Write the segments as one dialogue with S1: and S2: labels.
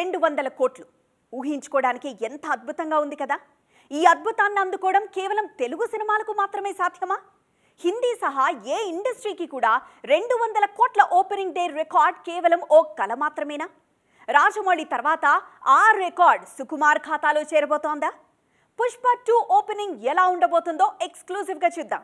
S1: 200 కోట్లు ఊహించుకోవడానికి ఎంత అద్భుతంగా ఉంది కదా. ఈ అద్భుతాన్ని అందుకోవడం కేవలం తెలుగు సినిమాలకు మాత్రమే సాధ్యమా? హిందీ సహా ఏ ఇండస్ట్రీకి కూడా 200 కోట్ల ఓపెనింగ్ డే రికార్డ్ కేవలం ఓ కల మాత్రమేనా? రాజమౌళి తర్వాత ఆ రికార్డ్ సుకుమార్ ఖాతాలో చేరబోతోందా? పుష్ప 2 ఓపెనింగ్ ఎలా ఉండబోతుందో ఎక్స్క్లూజివ్గా చూద్దాం.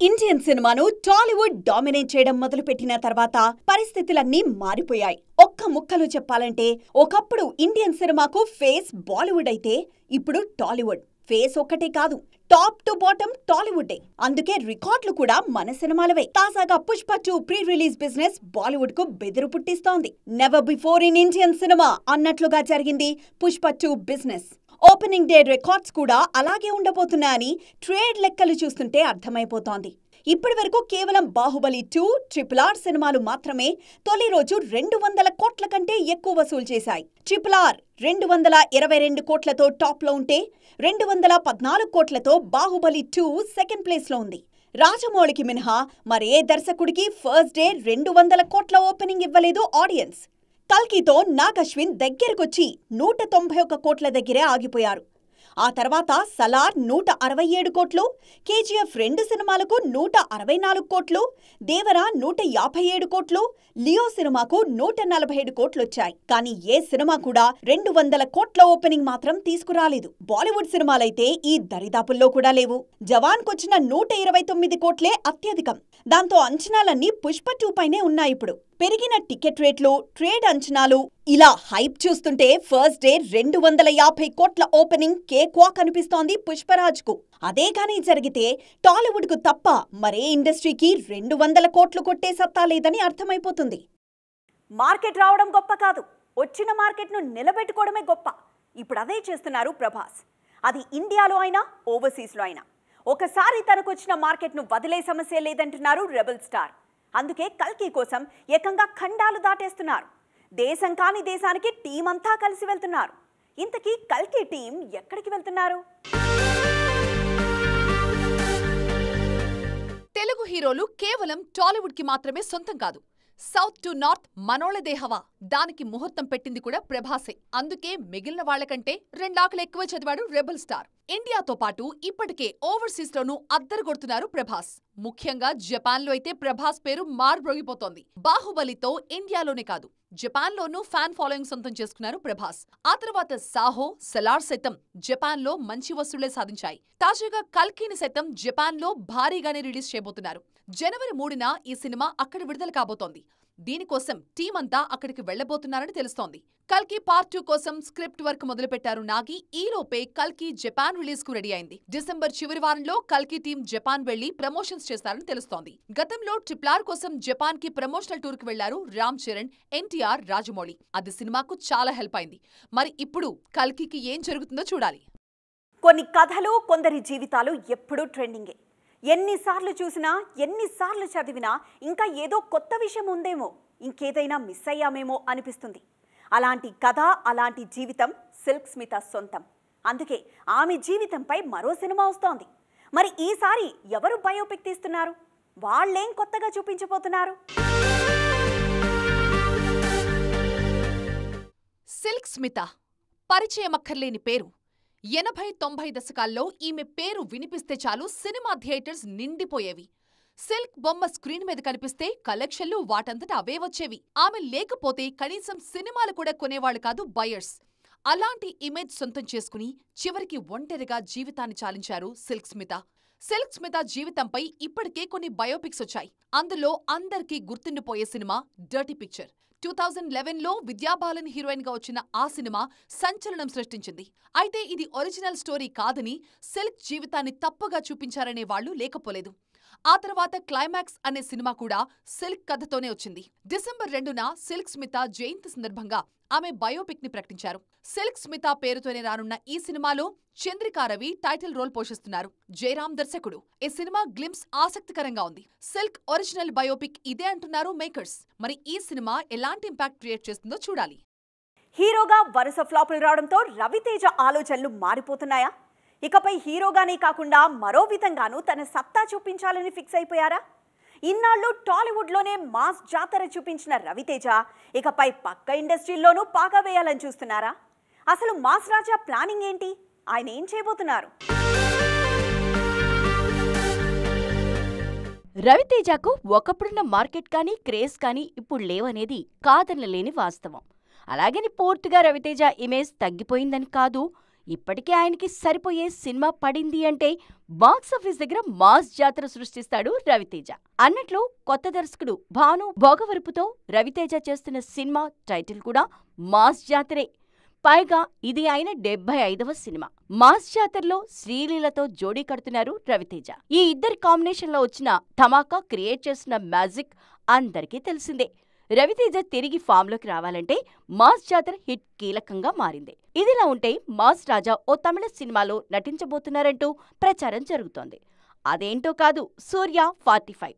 S1: ఇండియన్ సినిమాను టాలీవుడ్ డామినేట్ చేయడం మొదలుపెట్టిన తర్వాత పరిస్థితులన్నీ మారిపోయాయి. ఒక్క ముక్కలో చెప్పాలంటే ఒకప్పుడు ఇండియన్ సినిమాకు ఫేస్ బాలీవుడ్ అయితే ఇప్పుడు టాలీవుడ్ ఫేస్ ఒక్కటే కాదు, టాప్ టు బాటమ్ టాలీవుడ్డే. అందుకే రికార్డులు కూడా మన సినిమాలవే. తాజాగా Pushpa 2 pre release business Bollywood కు బెదిరి పుట్టిస్తోంది. Never before in Indian cinema అన్నట్లుగా జరిగింది Pushpa 2 business. Opening day records కూడా అలాగే ఉండబోతున్నాయని ట్రేడ్ లెక్కలు చూస్తుంటే అర్థమైపోతోంది. ఇప్పటి వరకు కేవలం బాహుబలి 2, RRR సినిమాలు మాత్రమే తొలి రోజు 200 కోట్ల కంటే ఎక్కువ వసూలు చేశాయి. RRR 222 కోట్లతో టాప్లో ఉంటే 214 కోట్లతో బాహుబలి 2 సెకండ్ ప్లేస్లో ఉంది. రాజమౌళికి మినహా మరే దర్శకుడికి ఫస్ట్ డే 200 కోట్ల ఓపెనింగ్ ఇవ్వలేదు ఆడియన్స్. కల్కితో నాగ్ అశ్విన్ దగ్గరకొచ్చి 191 కోట్ల దగ్గరే ఆగిపోయారు. ఆ తర్వాత సలార్ 167 కోట్లు, KGF 2 సినిమాలకు 164 కోట్లు, దేవర 157 కోట్లు, లియో సినిమాకు 147 కోట్లొచ్చాయి. కానీ ఏ సినిమా కూడా 200 కోట్ల ఓపెనింగ్ మాత్రం తీసుకురాలేదు. బాలీవుడ్ సినిమాలైతే ఈ దరిదాపుల్లో కూడా లేవు. జవాన్కొచ్చిన 129 కోట్లే అత్యధికం. దాంతో అంచనాలన్నీ పుష్ప 2 పైనే ఉన్నాయిప్పుడు. పెరిగిన టికెట్ రేట్లు, ట్రేడ్ అంచనాలు ఇలా హైప్ చూస్తుంటే ఫస్ట్ డే 250 కోట్ల ఓపెనింగ్ కేక్ వాక్ అనిపిస్తోంది పుష్పరాజ్కు. అదే కానీ జరిగితే టాలీవుడ్కు తప్ప మరే ఇండస్ట్రీకి 200 కోట్లు కొట్టే సత్తా లేదని అర్థమైపోతుంది. మార్కెట్ రావడం గొప్ప కాదు, వచ్చిన మార్కెట్ను నిలబెట్టుకోవడమే గొప్ప. ఇప్పుడు అదే చేస్తున్నారు ప్రభాస్. అది ఇండియాలో అయినా ఓవర్సీస్లో అయినా. ఒకసారి తనకొచ్చిన మార్కెట్ను వదిలే సమస్య లేదంటున్నారు రెబల్ స్టార్. అందుకే కల్కి కోసం ఏకంగా ఖండాలు దాటేస్తున్నారు. దేశం కాని దేశానికి టీం అంతా కలిసి వెళ్తున్నారు. ఇంతకీ కల్కి టీం ఎక్కడికి వెళ్తున్నారు?
S2: తెలుగు హీరోలు కేవలం టాలీవుడ్ కి మాత్రమే సొంతం కాదు. సౌత్ టు నార్త్ మనోళ్లదే హవా. దానికి ముహూర్తం పెట్టింది కూడా ప్రభాసే. అందుకే మిగిలిన వాళ్లకంటే 2 ఆకులు ఎక్కువ చదివాడు రెబల్ స్టార్. ఇండియాతో పాటు ఇప్పటికే ఓవర్సీస్ లోనూ అద్దరుగొడుతున్నారు ప్రభాస్. ముఖ్యంగా జపాన్ లో అయితే ప్రభాస్ పేరు మార్బ్రోగిపోతోంది. బాహుబలితో ఇండియాలోనే కాదు, జపాన్ లోనూ ఫ్యాన్ ఫాలోయింగ్ సొంతం చేసుకున్నారు ప్రభాస్. ఆ తర్వాత సాహో, సలార్ సైతం జపాన్ లో మంచి వసూళ్లే సాధించాయి. తాజాగా కల్కిని సైతం జపాన్ లో భారీగానే రిలీజ్ చేయబోతున్నారు. జనవరి 3న ఈ సినిమా అక్కడ విడుదల కాబోతోంది. దీనికోసం టీం అంతా అక్కడికి వెళ్లబోతున్నారని తెలుస్తోంది. కల్కి పార్ట్ 2 కోసం స్క్రిప్ట్ వర్క్ మొదలుపెట్టారు నాగి. ఈలోపే కల్కి జపాన్ రిలీజ్ కు రెడీ అయింది. డిసెంబర్ చివరి వారంలో కల్కి టీం జపాన్ వెళ్లి ప్రమోషన్స్ చేస్తారని తెలుస్తోంది. గతంలో RRR కోసం జపాన్ కి ప్రమోషనల్ టూర్ కి వెళ్లారు రామ్ చరణ్, NTR, రాజమౌళి. అది సినిమాకు చాలా హెల్ప్ అయింది. మరి ఇప్పుడు కల్కికి ఏం జరుగుతుందో చూడాలి.
S1: కొన్ని కథలు, కొందరి జీవితాలు ఎప్పుడూ ట్రెండింగే. ఎన్నిసార్లు చూసినా, ఎన్నిసార్లు చదివినా ఇంకా ఏదో కొత్త విషయం ఉందేమో, ఇంకేదైనా మిస్ అయ్యామేమో అనిపిస్తుంది. అలాంటి కథ, అలాంటి జీవితం సిల్క్ స్మిత సొంతం. అందుకే ఆమె జీవితంపై మరో సినిమా వస్తోంది. మరి ఈసారి ఎవరు బయోపిక్ తీస్తున్నారు? వాళ్ళేం కొత్తగా చూపించబోతున్నారు?
S2: సిల్క్ స్మిత పరిచయమక్కర్లేని పేరు. 80-90 దశకాల్లో ఈమె పేరు వినిపిస్తే చాలు సినిమా థియేటర్స్ నిండిపోయేవి. సిల్క్ బొమ్మ స్క్రీన్ మీద కనిపిస్తే కలెక్షన్లు వాటంతట అవే వచ్చేవి. ఆమె లేకపోతే కనీసం సినిమాలు కూడా కొనేవాళ్లు కాదు బయర్స్. అలాంటి ఇమేజ్ సొంతం చేసుకుని చివరికి ఒంటరిగా జీవితాన్ని చాలించారు సిల్క్ స్మిత. సిల్క్ స్మిత జీవితంపై ఇప్పటికే కొన్ని బయోపిక్స్ వచ్చాయి. అందులో అందరికీ గుర్తుండిపోయే సినిమా డర్టీ పిక్చర్. 2011లో విద్యాబాలన్ హీరోయిన్ గా వచ్చిన ఆ సినిమా సంచలనం సృష్టించింది. అయితే ఇది ఒరిజినల్ స్టోరీ కాదని సిల్క్ జీవితాన్ని తప్పుగా చూపించారనే వాళ్లు లేకపోలేదు. ఆ తర్వాత క్లైమాక్స్ అనే సినిమా కూడా సిల్క్ కథతోనే వచ్చింది. డిసెంబర్ 2న సిల్క్ స్మిత జయంతి సందర్భంగా ఆమె బయోపిక్ ని ప్రకటించారు. సిల్క్ స్మిత పేరుతోనే రానున్న ఈ సినిమాలో చంద్రికా రవి టైటిల్ రోల్ పోషిస్తున్నారు. జయరామ్ దర్శకుడు. ఈ సినిమా గ్లింప్స్ ఆసక్తికరంగా ఉంది. సిల్క్ ఒరిజినల్ బయోపిక్ ఇదే అంటున్నారు మేకర్స్. మరి ఈ సినిమా ఎలాంటి ఇంపాక్ట్ క్రియేట్ చేస్తుందో చూడాలి.
S1: హీరోగా వరుస ఫ్లాపులు రావడంతో రవితేజ ఆలోచనలు మారిపోతున్నాయా? ఇకపై హీరోగానే కాకుండా మరో విధంగానూ తన సత్తా చూపించాలని ఫిక్స్ అయిపోయారా? ఇన్నాళ్ళు టాలీవుడ్లోనే మాస్ జాతర చూపించిన రవితేజ ఇకపై పక్క ఇండస్ట్రీల్లోనూ పాగా వేయాలని చూస్తున్నారా? అసలు మాస్ రాజా ప్లానింగ్ ఏంటి? ఆయన ఏం చేయబోతున్నారు?
S3: రవితేజకు ఒకప్పుడున్న మార్కెట్ కానీ క్రేజ్ కానీ ఇప్పుడు లేవనేది కాదనలేని వాస్తవం. అలాగని పూర్తిగా రవితేజ ఇమేజ్ తగ్గిపోయిందని కాదు. ఇప్పటికే ఆయనకి సరిపోయే సినిమా పడింది అంటే బాక్సాఫీస్ దగ్గర మాస్ జాతర సృష్టిస్తాడు రవితేజ. అన్నట్లు కొత్త దర్శకుడు భాను భోగవరపుతో రవితేజ చేస్తున్న సినిమా టైటిల్ కూడా మాస్ జాతరే. పైగా ఇది ఆయన 75వ సినిమా. మాస్ జాతరలో శ్రీలీలతో జోడీ కడుతున్నారు రవితేజ. ఈ ఇద్దరి కాంబినేషన్లో వచ్చిన ధమాకా క్రియేట్ చేసిన మ్యాజిక్ అందరికీ తెలిసిందే. రవితేజ తిరిగి ఫామ్లోకి రావాలంటే మాస్ జాతర హిట్ కీలకంగా మారింది. ఇదిలా ఉంటే మాస్ రాజా ఓ తమిళ సినిమాలో నటించబోతున్నారంటూ ప్రచారం జరుగుతోంది. అదేంటో కాదు, సూర్య 45.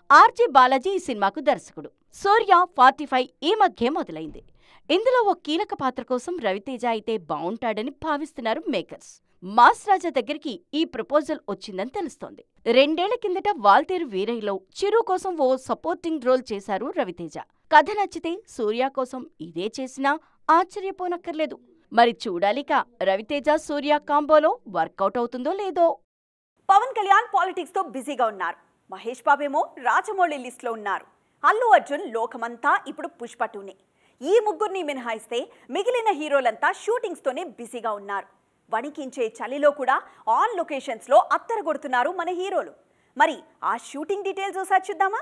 S3: ఆర్జే బాలాజీ ఈ సినిమాకు దర్శకుడు. సూర్య 45 ఈ మధ్యే మొదలైంది. ఇందులో ఓ కీలక పాత్ర కోసం రవితేజ అయితే బావుంటాడని భావిస్తున్నారు మేకర్స్. మాస్ రాజా దగ్గరికి ఈ ప్రపోజల్ వచ్చిందని తెలుస్తోంది. 2 ఏళ్ల కిందట వాల్తేరు వీరయ్యలో చిరు కోసం ఓ సపోర్టింగ్ రోల్ చేశారు రవితేజ. కథ నచ్చితే సూర్య కోసం ఇదే చేసినా ఆశ్చర్యపోనక్కర్లేదు. మరి చూడాలిక రవితేజ సూర్య కాంబోలో వర్కౌట్ అవుతుందో లేదో.
S1: పవన్ కళ్యాణ్ పాలిటిక్స్ తో బిజీగా ఉన్నారు. మహేష్ బాబేమో రాజమౌళి లిస్ట్ లో ఉన్నారు. అల్లు అర్జున్ లోకమంతా ఇప్పుడు పుష్ప 2నే. ఈ ముగ్గురిని మినహాయిస్తే మిగిలిన హీరోలంతా షూటింగ్స్ తోనే బిజీగా ఉన్నారు. వణికించే చలిలో కూడా ఆన్ లొకేషన్స్ లో అత్తరగొడుతున్నారు మన హీరోలు. మరి ఆ షూటింగ్ డీటెయిల్స్ ఒకసారి చూద్దామా?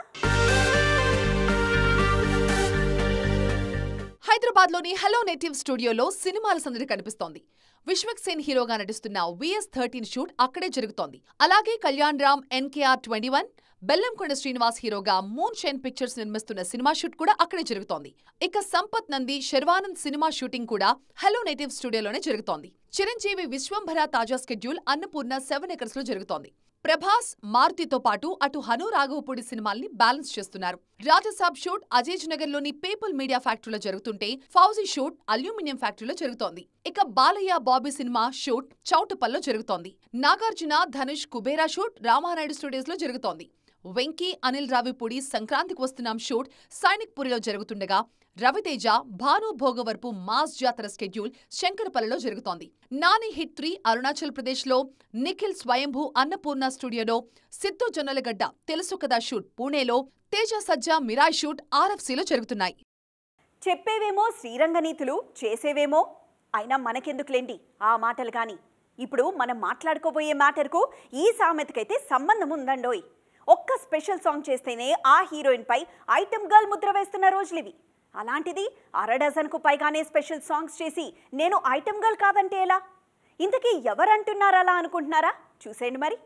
S2: హైదరాబాద్లోని హలో నేటివ్ స్టూడియోలో సినిమాల సందడి కనిపిస్తోంది. విశ్వక్ సేన్ హీరోగా నటిస్తున్న VS13 షూట్ అక్కడే జరుగుతోంది. అలాగే కళ్యాణ్ రామ్ NKR 21, బెల్లంకొండ శ్రీనివాస్ హీరోగా మూన్ షైన్ పిక్చర్స్ నిర్మిస్తున్న సినిమా షూట్ కూడా అక్కడే జరుగుతోంది. ఇక సంపత్ నంది, శర్వానంద్ సినిమా షూటింగ్ కూడా హలో నేటివ్ స్టూడియోలోనే జరుగుతోంది. చిరంజీవి విశ్వంభర తాజా స్కెడ్యూల్ అన్నపూర్ణ 7 acres లో జరుగుతోంది. ప్రభాస్, మారుతితో పాటు అటు హను రాఘవపూడి సినిమాల్ని బ్యాలెన్స్ చేస్తున్నారు. రాజసాబ్ షూట్ అజేజ్ నగర్లోని పీపుల్ మీడియా ఫ్యాక్టరీలో జరుగుతుంటే ఫౌజీ షూట్ అల్యూమినియం ఫ్యాక్టరీలో జరుగుతోంది. ఇక బాలయ్య బాబీ సినిమా షూట్ చౌటుపల్లో జరుగుతోంది. నాగార్జున, ధనుష్, కుబేరా షూట్ రామానాయుడు స్టూడియోస్ లో జరుగుతోంది. వెంకీ, అనిల్ రావిపూడి సంక్రాంతికి వస్తున్నాం షూట్ సైనిక్ పురిలో జరుగుతుండగా రవితేజ, భాను భోగవరపు మాస్ జాతర స్కెడ్యూల్ శంకరపల్లిలో జరుగుతోంది. నాని హిట్ 3 అరుణాచల్ ప్రదేశ్ లో, నిఖిల్ స్వయంభూ అన్నపూర్ణ స్టూడియోలో, సిద్ధు జొన్నలగడ్డ తెలుసు కదా షూట్ పూణేలో, తేజ సజ్జా మిరాయ్ షూట్ RFCలో జరుగుతున్నాయి.
S1: చెప్పేవేమో శ్రీరంగనీతులు, చేసేవేమో అయినా మనకెందుకులేండి ఆ మాటలు కానీ. ఇప్పుడు మనం మాట్లాడుకోబోయే మ్యాటర్కు ఈ సామెతకైతే సంబంధం ఉందండోయ్. ఒక్క స్పెషల్ సాంగ్ చేస్తేనే ఆ హీరోయిన్ పై ఐటమ్ గర్ల్ ముద్ర వేస్తున్న రోజులివి. అలాంటిది 1/2 డజన్కు పైగానే స్పెషల్ సాంగ్స్ చేసి నేను ఐటమ్ గర్ల్ కాదంటే ఎలా? ఇంతకీ ఎవరంటున్నారా అలా అనుకుంటున్నారా? చూసేయండి మరి.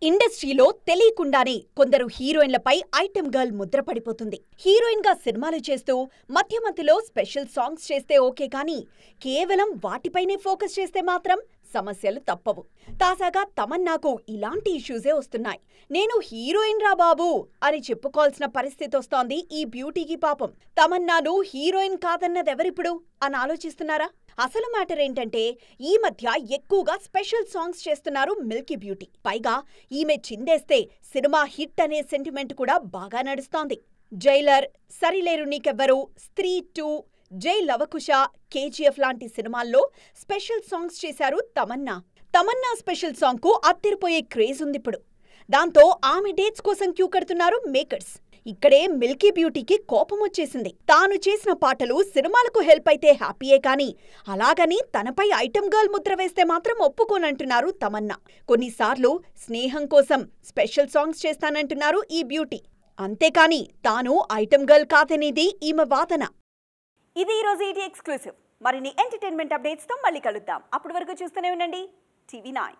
S1: ఇండస్ట్రీలో తెలియకుండానే కొందరు హీరోయిన్లపై ఐటమ్ గర్ల్ ముద్ర పడిపోతుంది. హీరోయిన్ గా సినిమాలు చేస్తూ మధ్య మధ్యలో స్పెషల్ సాంగ్స్ చేస్తే ఓకే కానీ కేవలం వాటిపైనే ఫోకస్ చేస్తే మాత్రం సమస్యలు తప్పవు. తాజాగా తమన్నాకు ఇలాంటి ఇష్యూసే వస్తున్నాయి. నేను హీరోయిన్ రా బాబు అని చెప్పుకోవాల్సిన పరిస్థితి వస్తోంది ఈ బ్యూటీకి. పాపం తమన్నాను హీరోయిన్ కాదన్నదెవరిప్పుడు అని ఆలోచిస్తున్నారా? అసలు మ్యాటర్ ఏంటంటే ఈ మధ్య ఎక్కువగా స్పెషల్ సాంగ్స్ చేస్తున్నారు మిల్కీ బ్యూటీ. పైగా ఈమె చిందేస్తే సినిమా హిట్ అనే సెంటిమెంట్ కూడా బాగా నడుస్తోంది. జైలర్, సరిలేరు నీకెవ్వరు, స్త్రీ 2, జై లవకుశ, KGF లాంటి సినిమాల్లో స్పెషల్ సాంగ్స్ చేశారు తమన్నా. తమన్నా స్పెషల్ సాంగ్ కు అత్తిరిపోయే క్రేజ్ ఉందిప్పుడు. దాంతో ఆమె డేట్స్ కోసం క్యూ కడుతున్నారు మేకర్స్. ఇక్కడే మిల్కీ బ్యూటీకి కోపం వచ్చేసింది. తాను చేసిన పాటలు సినిమాలకు హెల్ప్ అయితే హ్యాపీయే కానీ అలాగని తనపై ఐటమ్ గర్ల్ ముద్ర వేస్తే మాత్రం ఒప్పుకోనంటున్నారు తమన్నా. కొన్నిసార్లు స్నేహం కోసం స్పెషల్ సాంగ్స్ చేస్తానంటున్నారు ఈ బ్యూటీ. అంతేకాని తాను ఐటమ్ గర్ల్ కాదనేది ఈమె వాదన. ఇది ఈరోజు ఈటీ ఎక్స్క్లూసివ్. మరిన్ని ఎంటర్టైన్మెంట్ అప్డేట్స్తో మళ్ళీ కలుద్దాం. అప్పటి వరకు చూస్తూనే ఉండండి TV9.